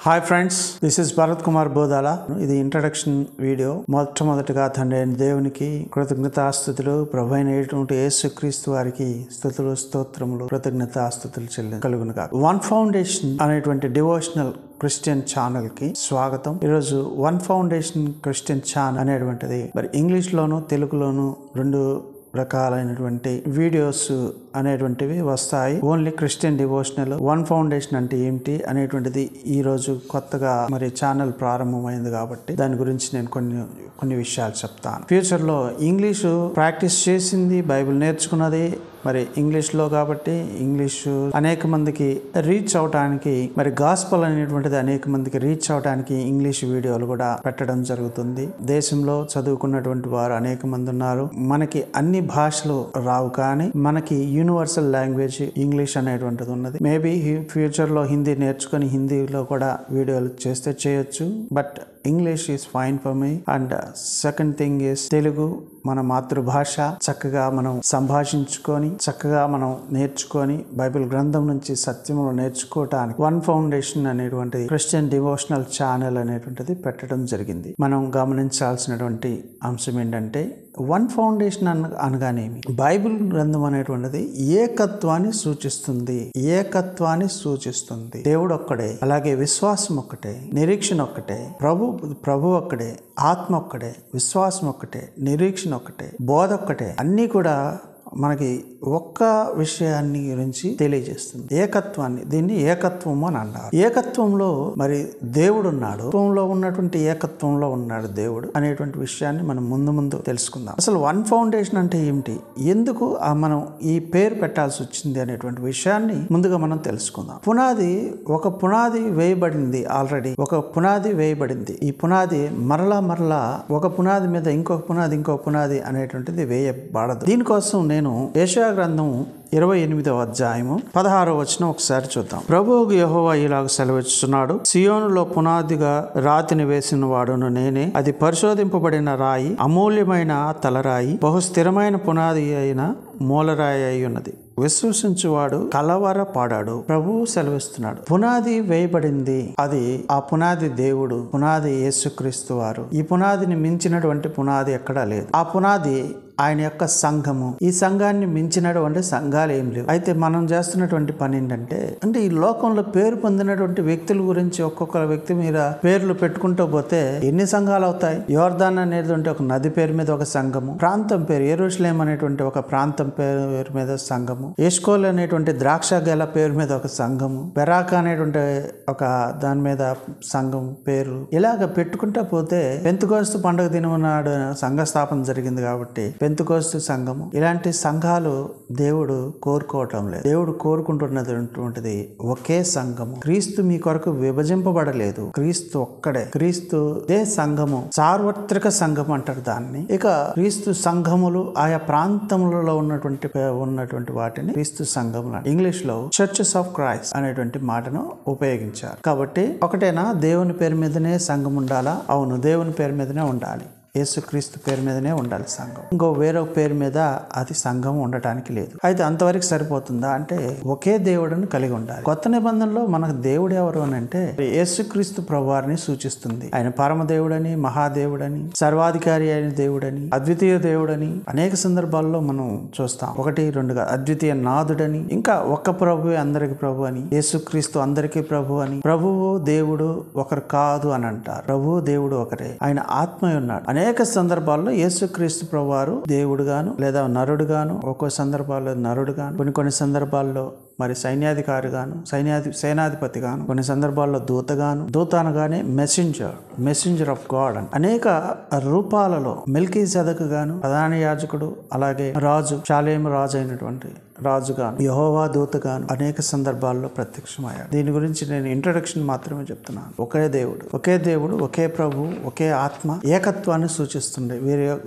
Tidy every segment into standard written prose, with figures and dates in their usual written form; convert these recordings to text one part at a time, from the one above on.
Hi friends, this is Bharat Kumar Bodala. ఇది introduction video. మొట్టమొదటిగా తండ్రి అయిన దేవునికి కృతజ్ఞతాస్తుతులు, ప్రభు అయినటువంటి యేసుక్రీస్తు వారికి స్తుతులు, స్తోత్రములు, కృతజ్ఞతాస్తుతులు కలుగునుగా. వన్ ఫౌండేషన్ అనేటువంటి డివోషనల్ క్రిస్టియన్ ఛానల్ కి స్వాగతం. ఈరోజు వన్ ఫౌండేషన్ క్రిస్టియన్ ఛానల్ అనేటువంటిది మరి ఇంగ్లీష్ లోను తెలుగులోను రెండు రకాలైనటువంటి వీడియోస్ అనేటువంటివి వస్తాయి. Only Christian devotional one foundation అంటే ఏమిటి అనేటువంటిది ఈ రోజు కొత్తగా మరి ఛానల్ ప్రారంభమైంది కాబట్టి దాని గురించి నేను కొన్ని విషయాలు చెప్తాను. ఫ్యూచర్ లో ఇంగ్లీషు ప్రాక్టీస్ చేసింది, బైబిల్ నేర్చుకున్నది మరి ఇంగ్లీష్ లో కాబట్టి ఇంగ్లీషు అనేక మందికి రీచ్ అవడానికి, మరి గాస్పల్ అనేటువంటిది అనేక మందికి రీచ్ అవడానికి ఇంగ్లీష్ వీడియోలు కూడా పెట్టడం జరుగుతుంది. దేశంలో చదువుకున్నటువంటి వారు అనేక మంది ఉన్నారు. మనకి అన్ని భాషలు రావు, కానీ మనకి యూనివర్సల్ లాంగ్వేజ్ ఇంగ్లీష్ అనేటువంటిది ఉన్నది. మేబీ ఫ్యూచర్ లో హిందీ నేర్చుకుని హిందీలో కూడా వీడియోలు చేస్తే చేయొచ్చు, but English is fine for me. And second thing is Telugu మన మాతృభాష. చక్కగా మనం సంభాషించుకొని, చక్కగా మనం నేర్చుకొని, బైబిల్ గ్రంథం నుంచి సత్యములు నేర్చుకోవటానికి వన్ ఫౌండేషన్ అనేటువంటి క్రిస్టియన్ డివోషనల్ ఛానల్ అనేటువంటిది పెట్టడం జరిగింది. మనం గమనించాల్సినటువంటి అంశం ఏంటంటే, వన్ ఫౌండేషన్ అనగానేమి, బైబిల్ గ్రంథం అనేటువంటిది ఏకత్వాన్ని సూచిస్తుంది. ఏకత్వాన్ని సూచిస్తుంది. దేవుడు ఒక్కడే, అలాగే విశ్వాసం ఒక్కటే, నిరీక్షణ ఒక్కటే, ప్రభు ఒక్కడే, ఆత్మ ఒక్కడే, విశ్వాసం ఒక్కటే, నిరీక్షణ ఒక్కటే, బోధ ఒక్కటే, అన్నీ కూడా మనకి ఒక్క విషయాన్ని గురించి తెలియజేస్తుంది. ఏకత్వాన్ని, దీన్ని ఏకత్వము అని అన్నారు. ఏకత్వంలో మరి దేవుడు ఉన్నాడు, ఉన్నటువంటి ఏకత్వంలో ఉన్నాడు దేవుడు అనేటువంటి విషయాన్ని మనం ముందు తెలుసుకుందాం. అసలు వన్ ఫౌండేషన్ అంటే ఏమిటి, ఎందుకు మనం ఈ పేరు పెట్టాల్సి వచ్చింది అనేటువంటి విషయాన్ని ముందుగా మనం తెలుసుకుందాం. ఒక పునాది వేయబడింది. ఆల్రెడీ ఒక పునాది వేయబడింది. ఈ పునాది మరలా ఒక పునాది మీద ఇంకొక పునాది అనేటువంటిది వేయబడదు. దీనికోసం నేను యెషయా గ్రంథం 28వ అధ్యాయము 16వ వచనం ఒకసారి చూద్దాం. ప్రభువుకు యెహోవా ఇలాగ సెలవిస్తున్నాడు, సియోనులో పునాదిగా రాతిని వేసిన వాడును నేనే, అది పరిశోధింపబడిన రాయి, అమూల్యమైన తలరాయి, బహు స్థిరమైన పునాది అయిన మూలరాయి అయి ఉన్నది. విశ్వసించువాడు కలవరపడాడు. ప్రభువు సెలవిస్తున్నాడు, పునాది వేయబడింది. అది ఆ పునాది దేవుడు, పునాది యేసుక్రీస్తు వారు. ఈ పునాదిని మించినటువంటి పునాది ఎక్కడా లేదు. ఆ పునాది ఆయన యొక్క సంఘము. ఈ సంఘాన్ని మించినటువంటి సంఘాలు ఏం లేవు. అయితే మనం చేస్తున్నటువంటి పని ఏంటంటే, ఈ లోకంలో పేరు పొందినటువంటి వ్యక్తుల గురించి ఒక్కొక్క వ్యక్తి మీద పేర్లు పెట్టుకుంటూ పోతే ఎన్ని సంఘాలు అవుతాయి? యోర్దాన్ అనేటువంటి ఒక నది పేరు మీద ఒక సంఘము, ప్రాంతం పేరు యెరూషలేం అనేటువంటి ఒక ప్రాంతం పేరు మీద సంఘము, ఎష్కోల్ అనేటువంటి ద్రాక్ష గెల పేరు మీద ఒక సంఘము, బెరాక అనేటువంటి ఒక దాని మీద సంఘం పేరు, ఇలాగ పెట్టుకుంటా పోతే పెంతెకోస్తు పండుగ దినం నాడు సంఘ స్థాపన జరిగింది కాబట్టి పెంతెకోస్తు సంఘము. ఇలాంటి సంఘాలు దేవుడు కోరుకోవటం లేదు. దేవుడు కోరుకుంటున్నటువంటిది ఒకే సంఘము. క్రీస్తు మీ కొరకు విభజింపబడలేదు. క్రీస్తు ఒక్కడే. క్రీస్తు దే సంఘము, సార్వత్రిక సంఘం అంటారు దాన్ని. ఇక క్రీస్తు సంఘములు ఆయా ప్రాంతములలో ఉన్నటువంటి వాటిని క్రీస్తు సంఘములు, ఇంగ్లీష్ లో చర్చెస్ ఆఫ్ క్రైస్ట్ అనేటువంటి మాటను ఉపయోగించారు. కాబట్టి ఒకటేనా, దేవుని పేరు మీదనే సంఘం ఉండాలా? అవును, దేవుని పేరు మీదనే ఉండాలి. యేసుక్రీస్తు పేరు మీదనే ఉండాలి సంఘం. ఇంకో వేరొక పేరు మీద అది సంఘం ఉండటానికి లేదు. అయితే అంతవరకు సరిపోతుందా అంటే, ఒకే దేవుడిని కలిగి ఉండాలి. కొత్త నిబంధనలో మనకు దేవుడు ఎవరు అని అంటే యేసుక్రీస్తు ప్రభువారిని సూచిస్తుంది. ఆయన పరమ దేవుడని, మహాదేవుడని, సర్వాధికారి అయిన దేవుడని, అద్వితీయ దేవుడని అనేక సందర్భాల్లో మనం చూస్తాం. 1, 2గా అద్వితీయ నాథుడని, ఇంకా ఒక్క ప్రభువే అందరికి ప్రభు అని, యేసుక్రీస్తు అందరికీ ప్రభు అని, ప్రభువు దేవుడు ఒకరు కాదు అని అంటారు. ప్రభువు దేవుడు ఒకరే, ఆయన ఆత్మ ఉన్నాడు. అనేక సందర్భాల్లో యేసుక్రీస్తు ప్రభువారు దేవుడుగాను లేదా నరుడుగాను, ఒక్కో సందర్భాల్లో నరుడుగాను, కొన్ని సందర్భాల్లో మరి సైన్యాధికారిగాను, సేనాధిపతిగాను, కొన్ని సందర్భాల్లో దూత అనగానే మెసెంజర్ ఆఫ్ గాడ్ అని అనేక రూపాలలో, మెల్కీసెదెకు గాను ప్రధాన యాజకుడు, అలాగే రాజు, షాలేము రాజు అయినటువంటి రాజుగాను, యెహోవా దూతగాను అనేక సందర్భాల్లో ప్రత్యక్షమయ్యాడు. దీని గురించి నేను ఇంట్రడక్షన్ మాత్రమే చెప్తున్నాను. ఒకే దేవుడు, ఒకే ప్రభు, ఒకే ఆత్మ, ఏకత్వాన్ని సూచిస్తుంది.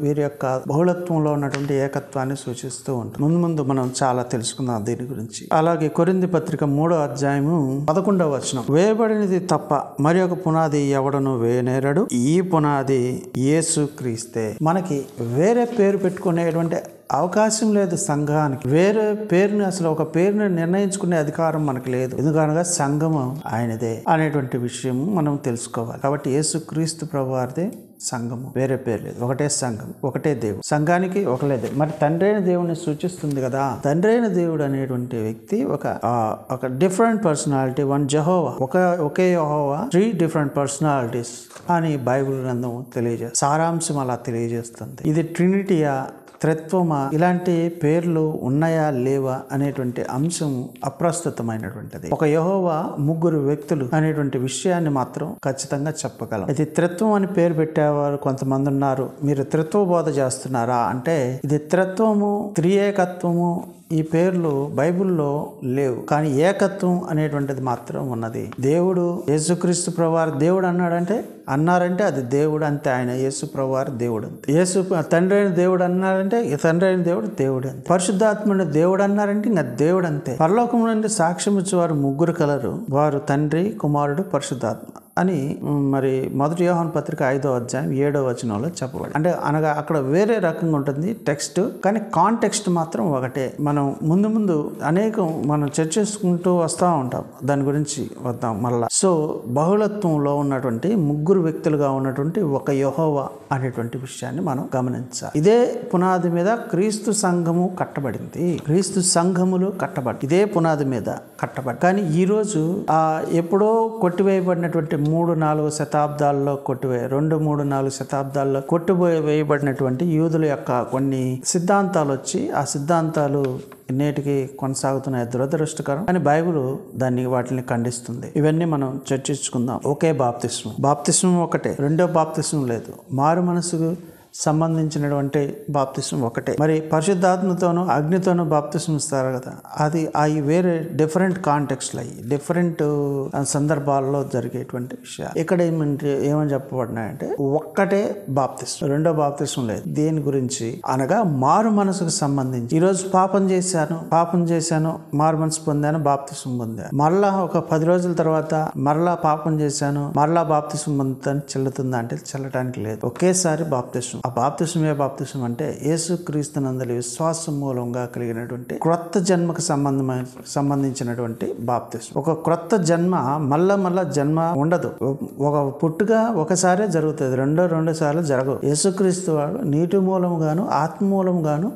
వీరి యొక్క బహుళత్వంలో ఉన్నటువంటి ఏకత్వాన్ని సూచిస్తూ ఉంటుంది. ముందు మనం చాలా తెలుసుకుందాం దీని గురించి. అలాగే కొరింథీ పత్రిక 3వ అధ్యాయము 11వ వచనం, వేయబడినది తప్ప మరి ఒక పునాది ఎవడను వేయనేరడు, ఈ పునాది యేసుక్రీస్తే. మనకి వేరే పేరు పెట్టుకునేటువంటి అవకాశం లేదు సంఘానికి. వేరే పేరుని, అసలు ఒక పేరుని నిర్ణయించుకునే అధికారం మనకు లేదు. ఎందుకనగా సంఘము ఆయనదే అనేటువంటి విషయం మనం తెలుసుకోవాలి. కాబట్టి యేసుక్రీస్తు ప్రభువారిదే సంఘము, వేరే పేరు లేదు. ఒకటే సంఘం, ఒకటే దేవుడు. సంఘానికి ఒకటే దేవుడు. మరి తండ్రి అయిన దేవుడిని సూచిస్తుంది కదా. తండ్రి అయిన దేవుడు అనేటువంటి వ్యక్తి ఒక డిఫరెంట్ పర్సనాలిటీ, వన్ జెహోవా, ఒకే యెహోవా, 3 డిఫరెంట్ పర్సనాలిటీస్ అని బైబిల్ గ్రంథం తెలియజేస్తుంది. సారాంశం అలా తెలియజేస్తుంది. ఇది ట్రినిటీయా, త్రిత్వమా, ఇలాంటి పేర్లు ఉన్నాయా లేవా అనేటువంటి అంశం అప్రస్తుతమైనటువంటిది. ఒక యెహోవా 3 వ్యక్తులు అనేటువంటి విషయాన్ని మాత్రం ఖచ్చితంగా చెప్పగలం. అయితే త్రిత్వం అని పేరు పెట్టేవారు కొంతమంది ఉన్నారు. మీరు త్రిత్వ బోధ చేస్తున్నారా అంటే, ఇది త్రిత్వము, త్రియేకత్వము, ఈ పేర్లు బైబిల్లో లేవు. కానీ ఏకత్వం అనేటువంటిది మాత్రం ఉన్నది. దేవుడు, యేసుక్రీస్తు ప్రభువారు దేవుడు అన్నారంటే అది దేవుడు అంతే. ఆయన యేసు ప్రభువారు దేవుడు అంతే. తండ్రి అయిన దేవుడు అన్నారంటే తండ్రి అయిన దేవుడు అంతే. పరిశుద్ధాత్ముని దేవుడు అన్నారంటే ఇంకా దేవుడు అంతే. పరలోకం నుండి సాక్ష్యం ఇచ్చేవారు 3 కలరు. వారు తండ్రి, కుమారుడు, పరిశుద్ధాత్మ అని మరి 1 యోహాను పత్రిక 5వ అధ్యాయం 7వ వచనంలో చెప్పబడి. అనగా అక్కడ వేరే రకంగా ఉంటుంది టెక్స్ట్, కానీ కాంటెక్స్ట్ మాత్రం ఒకటే. మనం ముందు అనేకం మనం చర్చించుకుంటూ వస్తూ ఉంటాం, దాని గురించి వద్దాం మళ్ళా. సో బహుళత్వంలో ఉన్నటువంటి 3 వ్యక్తులుగా ఉన్నటువంటి ఒక యెహోవా అనేటువంటి విషయాన్ని మనం గమనించాలి. ఇదే పునాది మీద క్రీస్తు సంఘము కట్టబడింది. క్రీస్తు సంఘములు కట్టబడి ఇదే పునాది మీద కట్టబడి. కానీ ఈరోజు ఎప్పుడో కొట్టివేయబడినటువంటి 3-4 శతాబ్దాల్లో 2-3-4 శతాబ్దాల్లో కొట్టివేయబడినటువంటి యూదుల యొక్క కొన్ని సిద్ధాంతాలు వచ్చి, ఆ సిద్ధాంతాలు నేటికి కొనసాగుతున్నాయి. దురదృష్టకరం. కానీ బైబిల్ వాటిని ఖండిస్తుంది. ఇవన్నీ మనం చర్చించుకుందాం. ఒకే బాప్తిస్మం ఒకటే. రెండో బాప్తిస్మం లేదు. మారు మనసుకు సంబంధించినటువంటి బాప్తిస్మం ఒకటే. మరి పరిశుద్ధాత్మతోనూ అగ్నితోనూ బాప్తిస్మం ఇస్తారు కదా, అవి వేరే డిఫరెంట్ కాంటెక్స్ట్లు, అయ్యి డిఫరెంట్ సందర్భాల్లో జరిగేటువంటి విషయాలు. ఇక్కడ ఏమని చెప్పబడినాయంటే ఒక్కటే బాప్తిస్మం, రెండో బాప్తిస్మం లేదు. దేని గురించి అనగా మారు మనసుకు సంబంధించి. ఈరోజు పాపం చేశాను, మారు మనసు పొందాను, బాప్తిస్మం పొందాను. మరలా ఒక 10 రోజుల తర్వాత మరలా పాపం చేశాను, మరలా బాప్తిస్మం పొందుతాను, చెల్లుతుందా అంటే చెల్లటానికి లేదు. ఒకేసారి బాప్తిస్మం. ఆ బాప్తిస్మం అంటే యేసుక్రీస్తునందలి విశ్వాసం మూలంగా కలిగినటువంటి క్రొత్త జన్మకు సంబంధించినటువంటి బాప్తిస్మం. ఒక క్రొత్త జన్మ మళ్ళా జన్మ ఉండదు. ఒక పుట్టుగా ఒకసారే జరుగుతుంది, రెండు సార్లు జరగవు. యేసుక్రీస్తు వాడు నీటి మూలముగాను ఆత్మ మూలముగాను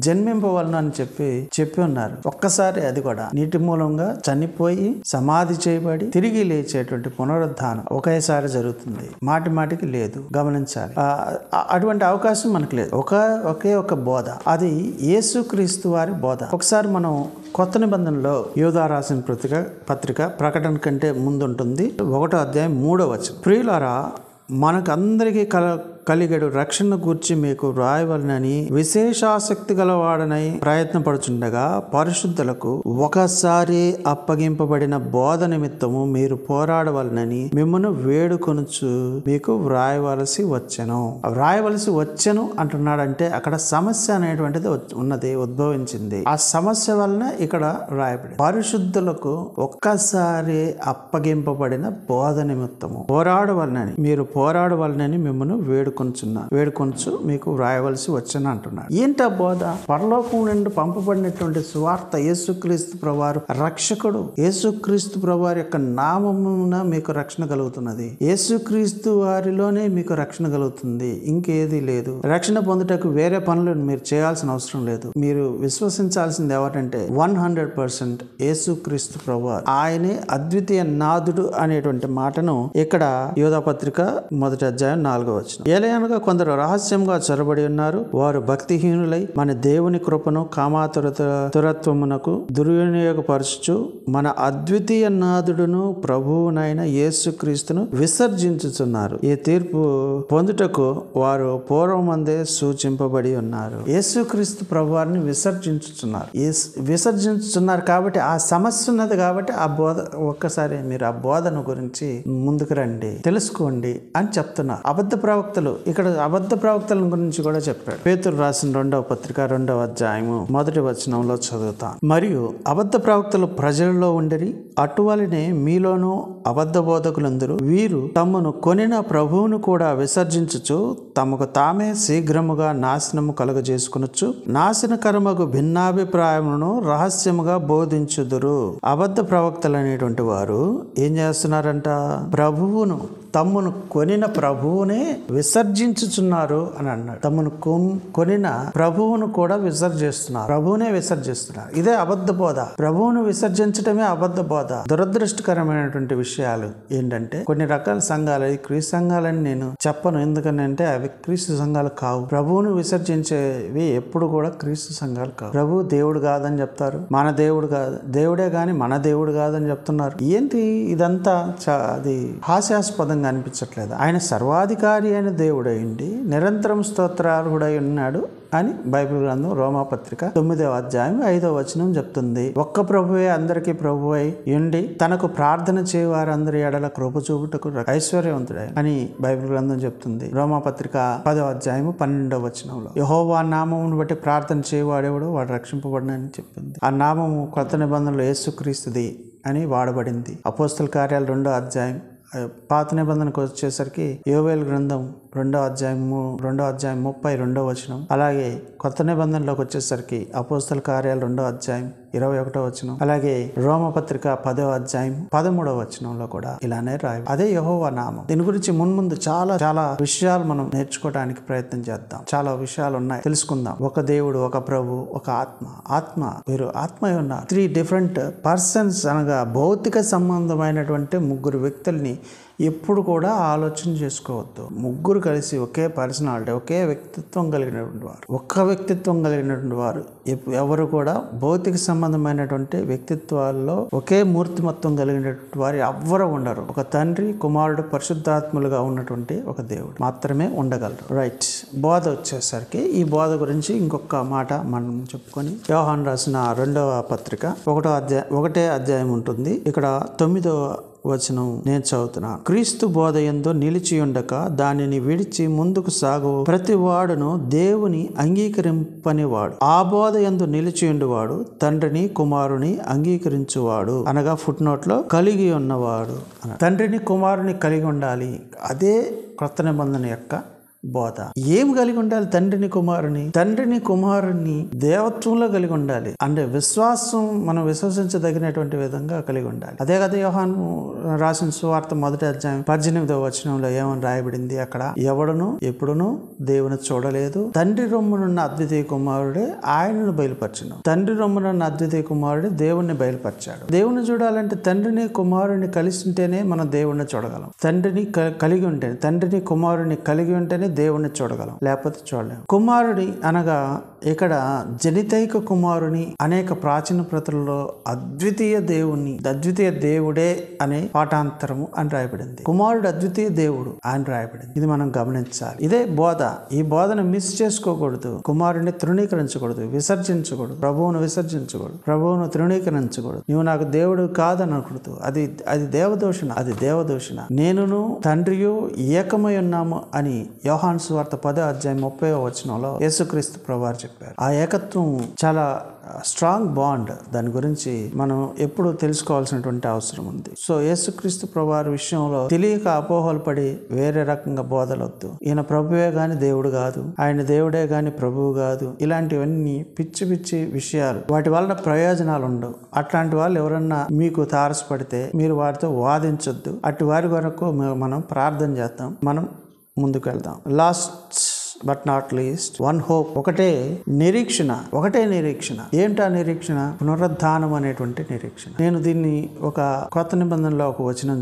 జన్మింపవలను అని చెప్పి ఉన్నారు. ఒక్కసారి, అది కూడా నీటి మూలంగా చనిపోయి సమాధి చేయబడి తిరిగి లేచేటువంటి పునరుద్ధానం ఒకేసారి జరుగుతుంది. మాటికి లేదు. గమనించాలి. అటువంటి అవకాశం మనకు లేదు. ఒకే ఒక బోధ, అది యేసుక్రీస్తు వారి బోధ. ఒకసారి మనం కొత్త నిబంధనలో యూదా రాసిన పత్రిక ప్రకటన కంటే ముందు ఉంటుంది. 1వ అధ్యాయం 3వ వచనం. ప్రియులారా, మనకందరికీ కలిగడు రక్షణ గూర్చి మీకు వ్రాయవలనని విశేషాసక్తి గలవాడనై ప్రయత్నపడుచుండగా పరిశుద్ధులకు ఒకసారి అప్పగింపబడిన బోధ నిమిత్తము మీరు పోరాడవలనని మిమ్మల్ని వేడుకొనుచు మీకు వ్రాయవలసి వచ్చెను అంటున్నాడంటే అక్కడ సమస్య అనేటువంటిది ఉన్నది, ఉద్భవించింది. ఆ సమస్య వలన ఇక్కడ వ్రాయబడి పరిశుద్ధులకు ఒక్కసారి అప్పగింపబడిన బోధ నిమిత్తము పోరాడవలనని మిమ్మల్ని వేడుకొంచు మీకు వ్రాయవలసి వచ్చను అంటున్నాడు. ఏంటి ఆ బోధ? పరలోకం నుండి పంపబడినటువంటి సువార్త, యేసుక్రీస్తు ప్రభువారు రక్షకుడు. యేసుక్రీస్తు ప్రభువారి యొక్క నామమున మీకు రక్షణ కలుగుతున్నది. యేసుక్రీస్తు వారిలోనే మీకు రక్షణ కలుగుతుంది, ఇంకేది లేదు. రక్షణ పొందుటకు వేరే పనులు మీరు చేయాల్సిన అవసరం లేదు. మీరు విశ్వసించాల్సింది ఎవరంటే 100% యేసుక్రీస్తు ప్రభువారు. ఆయనే అద్వితీయ నాథుడు అనేటువంటి మాటను ఇక్కడ యూదా పత్రిక 1వ అధ్యాయం 4వ వచనం. ఏలయనగా కొందరు రహస్యంగా చొరబడి ఉన్నారు. వారు భక్తిహీనులై మన దేవుని కృపను కామాతురత్వమునకు దుర్వినియోగపరచుచు మన అద్వితీయ నాథుడును ప్రభువునైన యేసుక్రీస్తును విసర్జించుచున్నారు. ఈ తీర్పు పొందుటకు వారు పూర్వమందే సూచింపబడి ఉన్నారు. యేసుక్రీస్తు ప్రభువారిని విసర్జించుచున్నారు కాబట్టి ఆ సమస్య ఉన్నది. కాబట్టి ఆ బోధ ఒక్కసారి మీరు ఆ బోధన గురించి ముందుకు రండి, తెలుసుకోండి అని చెప్తున్నారు. అబద్ధ ప్రవక్తలు ప్రవక్తలు, ఇక్కడ అబద్ధ ప్రవక్తల గురించి కూడా చెప్పాడు. పేతురు రాసిన 2వ పత్రిక 2వ అధ్యాయము 1వ వచనంలో చదువుతాను. మరియు అబద్ధ ప్రవక్తలు ప్రజలలో ఉండరి, అటువలనే మీలోనూ అబద్ధ బోధకులందరూ వీరు తమను కొనిన ప్రభువును కూడా విసర్జించుచు తమకు తామే శీఘ్రముగా నాశనము కలుగజేసుకొనొచ్చు నాశనకరమగు భిన్నాభిప్రాయములను రహస్యముగా బోధించుదురు. అబద్ధ ప్రవక్తలు అనేటువంటి వారు ఏం చేస్తున్నారంట? ప్రభువును, తమ్మును కొనిన ప్రభువునే విసర్జించుచున్నారు అని అన్నాడు. తమ్మును కొనిన ప్రభువును కూడా విసర్జిస్తున్నారు, ప్రభువునే విసర్జిస్తున్నారు. ఇదే అబద్ధ బోధ. ప్రభువును విసర్జించడమే అబద్ధ బోధ. దురదృష్టకరమైనటువంటి విషయాలు ఏంటంటే, కొన్ని రకాల సంఘాలు, క్రీస్తు సంఘాలని నేను చెప్పను, ఎందుకంటే అవి క్రీస్తు సంఘాలు కావు. ప్రభువును విసర్జించేవి ఎప్పుడు కూడా క్రీస్తు సంఘాలు కావు. ప్రభు దేవుడు కాదని చెప్తారు, మన దేవుడు కాదు, దేవుడే గాని మన దేవుడు కాదని చెప్తున్నారు. ఏంటి ఇదంతా? అది హాస్యాస్పదంగా అనిపించట్లేదు. ఆయన సర్వాధికారి అయిన దేవుడైండి నిరంతరం స్తోత్రార్హుడై ఉన్నాడు అని బైబిల్ గ్రంథం రోమాపత్రిక 9వ అధ్యాయం 5వ వచనం చెప్తుంది. ఒక్క ప్రభువే అందరికీ ప్రభువై ఉండి తనకు ప్రార్థన చేయవారందరి ఎడల కృప చూపుటకు ఐశ్వర్యవంతుడే అని బైబిల్ గ్రంథం చెప్తుంది. రోమాపత్రిక 10వ అధ్యాయము 12వ వచనంలో యెహోవా నామమును బట్టి ప్రార్థన చేయవాడేవాడు వాడు రక్షింపబడినని చెప్తుంది. ఆ నామము కొత్త నిబంధనలో యేసుక్రీస్తుది అని వాడబడింది. అపోస్తల కార్యాలు 2వ అధ్యాయం. పాత నిబంధనకు వచ్చేసరికి యోవేలు గ్రంథం 2వ అధ్యాయం 32వ వచనం. అలాగే కొత్త నిబంధనలోకి వచ్చేసరికి అపోస్తల కార్యాలు 2వ అధ్యాయం 21వ వచనం. అలాగే రోమపత్రిక 10వ అధ్యాయం 13వ వచనంలో కూడా ఇలానే రాయి. అదే యెహోవా నామం. దీని గురించి మున్ముందు చాలా చాలా విషయాలు మనం నేర్చుకోవడానికి ప్రయత్నం చేద్దాం. చాలా విషయాలు ఉన్నాయి, తెలుసుకుందాం. ఒక దేవుడు, ఒక ప్రభు, ఒక ఆత్మ వీరు ఆత్మ ఉన్నారు. 3 డిఫరెంట్ పర్సన్స్ అనగా భౌతిక సంబంధమైనటువంటి 3 వ్యక్తుల్ని ఎప్పుడు కూడా ఆలోచన చేసుకోవద్దు. 3 కలిసి ఒకే పర్సనాలిటీ, ఒకే వ్యక్తిత్వం కలిగినటువంటి వారు, ఒక్క వ్యక్తిత్వం కలిగినటువంటి వారు ఎవరు కూడా భౌతిక సంబంధమైనటువంటి వ్యక్తిత్వాల్లో ఒకే మూర్తిమత్వం కలిగినటువంటి వారు ఎవ్వరూ ఉండరు. ఒక తండ్రి, కుమారుడు, పరిశుద్ధాత్ములుగా ఉన్నటువంటి ఒక దేవుడు మాత్రమే ఉండగలరు. రైట్. బోధ వచ్చేసరికి ఈ బోధ గురించి ఇంకొక మాట మనం చెప్పుకొని, యోహాను రాసిన 2వ పత్రిక 1వ అధ్యాయం ఉంటుంది. ఇక్కడ 9వ వచనం నేను చదువుతున్నాను. క్రీస్తు బోధయందు నిలిచి ఉండక దానిని విడిచి ముందుకు సాగు ప్రతి వాడును దేవుని అంగీకరింపనివాడు. ఆ బోధయందు నిలిచి ఉండేవాడు తండ్రిని కుమారుని అంగీకరించువాడు అనగా ఫుట్ నోట్ లో కలిగి ఉన్నవాడు. తండ్రిని కుమారుని కలిగి ఉండాలి. అదే కొత్త నిబంధన యొక్క బోధ. ఏం కలిగి ఉండాలి? తండ్రిని కుమారుని దేవత్వంలో కలిగి ఉండాలి. అంటే విశ్వాసం, మనం విశ్వసించదగినటువంటి విధంగా కలిగి ఉండాలి. అదే కదా యోహాను రాసిన సువార్త 1వ అధ్యాయం 18వ వచనంలో ఏమని రాయబడింది? అక్కడ ఎవడును ఎప్పుడును దేవుని చూడలేదు, తండ్రి రొమ్మునున్న అద్వితీయ కుమారుడే ఆయనను బయలుపరచును. తండ్రి రొమ్మునున్న అద్వితీయ కుమారుడే దేవుణ్ణి బయలుపరిచాడు. దేవుని చూడాలంటే తండ్రిని కుమారుని కలిసి ఉంటేనే మనం దేవుణ్ణి చూడగలం. తండ్రిని కుమారుని కలిగి ఉంటేనే దేవుణ్ణి చూడగలం, లేకపోతే చూడలేము. కుమారుడి అనగా ఇక్కడ జనితైక కుమారుని అనేక ప్రాచీన ప్రతుల్లో అద్వితీయ దేవుడే అనే పాఠాంతరము అని రాయబడింది. కుమారుడు అద్వితీయ దేవుడు అని రాయబడింది. ఇది మనం గమనించాలి. ఇదే బోధ. ఈ బోధను మిస్ చేసుకోకూడదు. కుమారుడిని తృణీకరించకూడదు, విసర్జించకూడదు, ప్రభువును విసర్జించకూడదు, ప్రభువును తృణీకరించకూడదు. నువ్వు నాకు దేవుడు కాదనకూడదు. అది దేవదూషణ. నేనును తండ్రియు ఏకమై ఉన్నాము అని యోహాను సువార్త 10వ అధ్యాయం 30వ వచనంలో యేసుక్రీస్తు ప్రభువారు చెప్పారు. ఆ ఏకత్వం చాలా స్ట్రాంగ్ బాండ్. దాని గురించి మనం ఎప్పుడు తెలుసుకోవాల్సినటువంటి అవసరం ఉంది. సో యేసుక్రీస్తు ప్రభువారి విషయంలో తెలియక అపోహలు పడి వేరే రకంగా బోధలొద్దు. ఈయన ప్రభువే గాని దేవుడు కాదు, ఆయన దేవుడే గాని ప్రభువు కాదు, ఇలాంటివన్నీ పిచ్చి విషయాలు. వాటి వలన ప్రయోజనాలు ఉండవు. అట్లాంటి వాళ్ళు ఎవరన్నా మీకు తారసపడితే మీరు వారితో వాదించొద్దు. అటు వారి వరకు మనం ప్రార్థన చేద్దాం, మనం ముందుకు వెళ్దాం. Last but not least, one hope. ఒకటే నిరీక్షణ. ఏంటా నిరీక్షణ? పునరుద్ధానం అనేటువంటి నిరీక్షణ. నేను దీన్ని ఒక కొత్త నిబంధనలో ఒక వచనం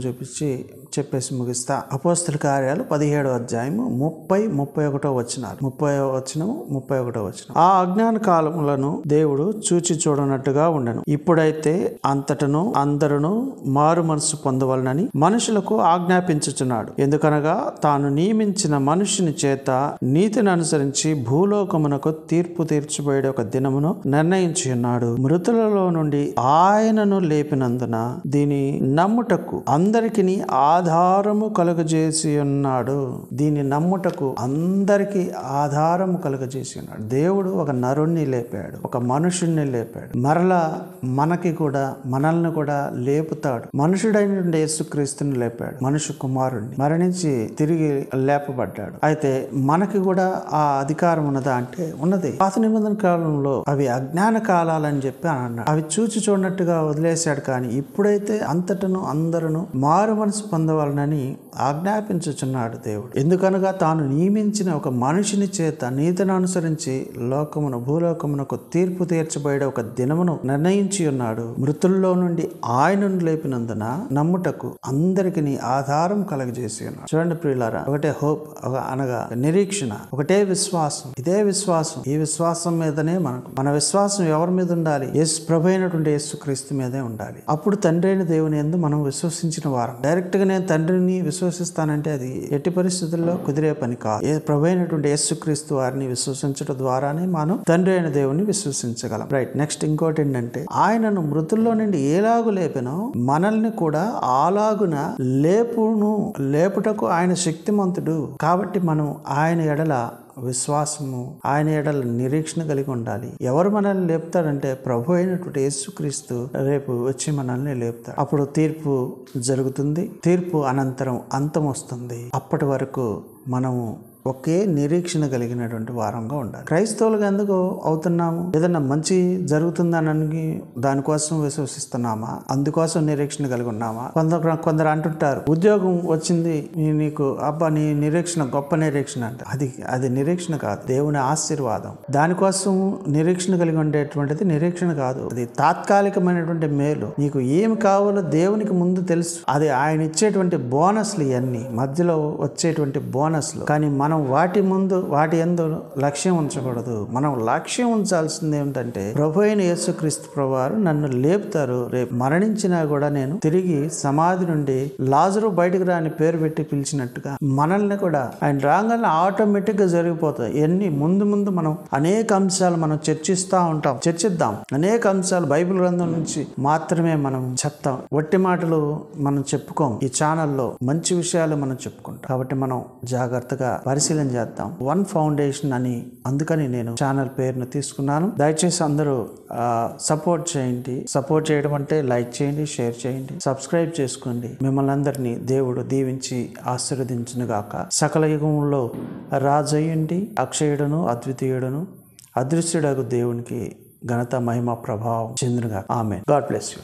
చెప్పేసి ముగిస్తా. అపోస్తల కార్యాలు 17వ అధ్యాయము 30-31 వచనాలు. 30వ వచనము 31వ వచనం. ఆ అజ్ఞాన కాలములను దేవుడు చూచి చూడనట్టుగా ఉండెను. ఇప్పుడైతే అంతటను అందరును మారు మనసు పొందవలనని మనుషులకు ఆజ్ఞాపించుచున్నాడు. ఎందుకనగా తాను నియమించిన మనుషుని చేత నీతిని అనుసరించి భూలోకమునకు తీర్పు తీర్చిపోయే ఒక దినమును నిర్ణయించి ఉన్నాడు. మృతులలో నుండి ఆయనను లేపినందున దీని నమ్ముటకు అందరికిని ఆధారము కలుగజేసి ఉన్నాడు. దీన్ని నమ్ముటకు అందరికీ ఆధారము కలుగజేసి ఉన్నాడు. దేవుడు ఒక నరుణ్ణి లేపాడు, ఒక మనుషుణ్ణి లేపాడు. మరలా మనల్ని కూడా లేపుతాడు. మనుషుడైనటువంటి యేసుక్రీస్తుని లేపాడు, మనుషు కుమారుణ్ణి మరణించి తిరిగి లేపబడ్డాడు. అయితే మనకి కూడా ఆ అధికారం ఉన్నదా అంటే ఉన్నది. పాత నిబంధన కాలంలో అవి అజ్ఞాన కాలాలని చెప్పి అన్నాడు. అవి చూచి చూడనట్టుగా వదిలేశాడు. కానీ ఇప్పుడైతే అంతటను అందరూ మారు మనసు పొందవాలని ఆజ్ఞాపించుచున్నాడు దేవుడు. ఎందుకనగా తాను నియమించిన ఒక మనిషిని చేత నీతిని అనుసరించి భూలోకమునకు తీర్పు తీర్చబడే ఒక దినమును నిర్ణయించి ఉన్నాడు. మృతుల్లో నుండి ఆయనను లేపినందున నమ్ముటకు అందరికి ఆధారం కలగజేసి ఉన్నాడు. చూడండి ప్రియులారా, ఒకటే హోప్ అనగా నిరీక్షణ, ఒకటే విశ్వాసం. ఇదే విశ్వాసం, ఈ విశ్వాసం మీదనే మన విశ్వాసం ఎవరి మీద ఉండాలి? ప్రభు అయినటువంటి యేసుక్రీస్తు మీదే ఉండాలి. అప్పుడు తండ్రి అయిన దేవుని యందు మనం విశ్వసించిన వారం. డైరెక్ట్ గా నేను తండ్రిని విశ్వసిస్తానంటే అది ఎట్టి పరిస్థితుల్లో కుదిరే పని కాదు. ప్రభు అయినటువంటి యేసుక్రీస్తు వారిని విశ్వసించడం ద్వారానే మనం తండ్రి అయిన దేవుని విశ్వసించగలం. రైట్. నెక్స్ట్ ఇంకోటి ఏంటంటే, ఆయనను మృతుల్లో నుండి ఏలాగు లేపినో మనల్ని కూడా అలాగున లేపుటకు ఆయన శక్తిమంతుడు. కాబట్టి మనం ఆయన ఎడల విశ్వాసము, ఆయన ఎడల నిరీక్షణ కలిగి ఉండాలి. ఎవరు మనల్ని లేపుతాడంటే ప్రభు అయినటువంటి యేసుక్రీస్తు రేపు వచ్చి మనల్ని లేపుతాడు. అప్పుడు తీర్పు జరుగుతుంది. తీర్పు అనంతరం అంతం వస్తుంది. అప్పటి వరకు మనము ఒకే నిరీక్షణ కలిగినటువంటి వారంగా ఉండాలి. క్రైస్తవులుగా ఎందుకు అవుతున్నాము? ఏదన్నా మంచి జరుగుతుందని దానికోసం విశ్వసిస్తున్నామా? అందుకోసం నిరీక్షణ కలిగి ఉన్నామా? కొందరు అంటుంటారు, ఉద్యోగం వచ్చింది నీకు, అబ్బా నీ నిరీక్షణ గొప్ప నిరీక్షణ అంటే అది నిరీక్షణ కాదు, దేవుని ఆశీర్వాదం. దానికోసం నిరీక్షణ కలిగి ఉండేటువంటిది నిరీక్షణ కాదు, అది తాత్కాలికమైనటువంటి మేలు. నీకు ఏమి కావాలో దేవునికి ముందు తెలుసు. అది ఆయన ఇచ్చేటువంటి బోనస్లు, ఇవన్నీ మధ్యలో వచ్చేటువంటి బోనస్లు. కానీ మనం వాటి యందు లక్ష్యం ఉంచకూడదు. మనం లక్ష్యం ఉంచాల్సింది ఏమిటంటే, ప్రభు అయిన యేసుక్రీస్తు ప్రభువారు నన్ను లేపుతారు. రేపు మరణించినా కూడా నేను తిరిగి సమాధి నుండి లాజరు బయటకు రాని పేరు పెట్టి పిలిచినట్టుగా మనల్ని కూడా ఆయన రాగానే ఆటోమేటిక్ గా జరిగిపోతాయి. ఎన్ని ముందు మనం అనేక అంశాలు మనం చర్చిద్దాం. అనేక అంశాలు బైబిల్ గ్రంథం నుంచి మాత్రమే మనం చెప్తాం. వట్టి మాటలు మనం చెప్పుకోం. ఈ ఛానల్లో మంచి విషయాలు మనం చెప్పుకుంటాం. కాబట్టి మనం జాగ్రత్తగా పరిశీలన చేద్దాం. వన్ ఫౌండేషన్ అని అందుకని నేను ఛానల్ పేరును తీసుకున్నాను. దయచేసి అందరూ సపోర్ట్ చేయండి. సపోర్ట్ చేయడం అంటే లైక్ చేయండి, షేర్ చేయండి, సబ్స్క్రైబ్ చేసుకోండి. మిమ్మల్ని అందరినీ దేవుడు దీవించి ఆశీర్వదించును గాక. సకల యుగంలో రాజయ్యండి, అక్షయుడును అద్వితీయుడును అదృశ్యుడగు దేవునికి ఘనత, మహిమ, ప్రభావం చెందునుగా. ఆమేన్. God bless you.